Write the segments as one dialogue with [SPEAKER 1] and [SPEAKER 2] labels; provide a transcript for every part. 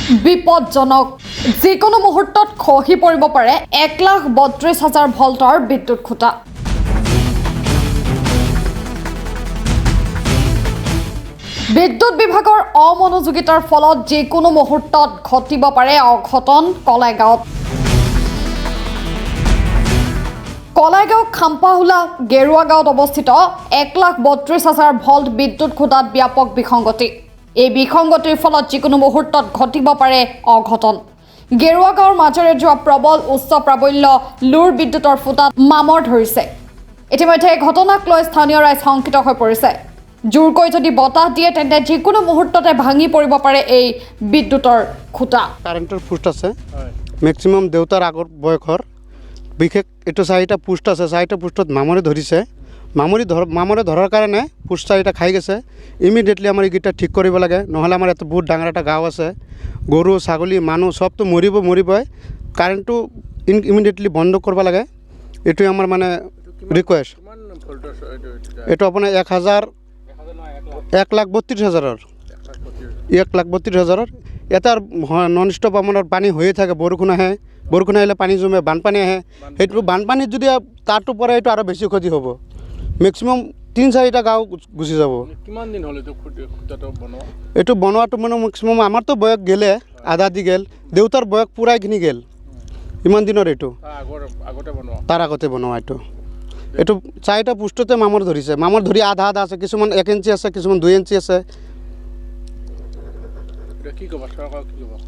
[SPEAKER 1] বিপদজনক যিকোনো মুহূৰ্তত খহি পৰিব পাৰে 1,32,000 ভল্টৰ বিদ্যুৎ খুঁটা। বিদ্যুৎ বিভাগৰ অমনোযোগিতাৰ ফলত যিকোনো মুহূৰ্তত ঘটিব পাৰে অঘটন কলাইগাঁৱত। কলাইগাঁও খাম্পাহুলা গেৰুৱা গাঁৱত অৱস্থিত 1,32,000 ভল্ট বিদ্যুৎ খুঁটাত ব্যাপক বিসংগতি। এই বিসংগতিৰ ফলত যিকোনো মুহূৰ্তত ঘটিব পাৰে অঘটন। গেৰুৱা গাঁৱৰ মাজেৰে যোৱা প্ৰবল উচ্চ প্ৰাবল্য লুৰ বিদ্যুৎৰ ফুটাত মামৰ ধৰিছে। ইতিমধ্যে এই ঘটনাক লৈ স্থানীয় ৰাইজ শংকিত হৈ পৰিছে। জোৰকৈ যদি বতাহ দিয়ে তেন্তে যিকোনো মুহূৰ্ততে ভাঙি পৰিব পাৰে এই বিদ্যুৎৰ খুঁটা।
[SPEAKER 2] কাৰেণ্টৰ পোষ্ট আছে, মেক্সিমাম দেউতাৰ আগৰ বয়সৰ বিশেষ এইটো 4টা পোষ্ট আছে। 4টা পোষ্টত মামৰে ধৰিছে। মামৰে ধৰাৰ কাৰণে পোষ্ট 4টা খাই গৈছে। ইমিডিয়েটলি আমাৰ এইকেইটা ঠিক কৰিব লাগে, নহ'লে আমাৰ ইয়াত বহুত ডাঙৰ এটা গাঁও আছে, গৰু ছাগলী মানুহ চবটো মৰিবই। কাৰেণ্টটো ইমিডিয়েটলি বন্ধ কৰিব লাগে, এইটোৱে আমাৰ মানে ৰিকুৱেষ্ট। এইটো আপোনাৰ 1,32,000 1,32,000। ইয়াতে নন ষ্টপ আপোনাৰ পানী হৈয়ে থাকে। বৰষুণ আহিলে পানী জমে, বানপানী আহে। সেইটো বানপানীত যদি তাতো পৰে এইটো আৰু বেছি ক্ষতি হ'ব। মেক্সিমাম 3-4টা গাঁও গুচি যাব।
[SPEAKER 3] কিমান দিন হ'ল
[SPEAKER 2] এইটো বনোৱাটো মানে মেক্সিমাম আমাৰতো বয়স গেলে, আধা দি গেল, দেউতাৰ বয়স পূৰাইখিনি গেল। ইমান দিনৰ এইটো তাৰ আগতে বনোৱা এইটো 4টা পোষ্টতে মামৰ ধৰিছে। মামৰ ধৰি আধা আছে, কিছুমান 1 ইঞ্চি আছে, কিছুমান 2 ইঞ্চি আছে।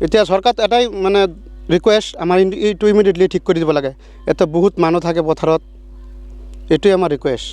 [SPEAKER 2] এতিয়া চৰকাৰত এটাই মানে ৰিকুৱেষ্ট, আমাৰ এইটো ইমিডিয়েটলি ঠিক কৰি দিব লাগে। ইয়াতে বহুত মানুহ থাকে পথাৰত, এইটোৱে আমাৰ ৰিকুৱেষ্ট।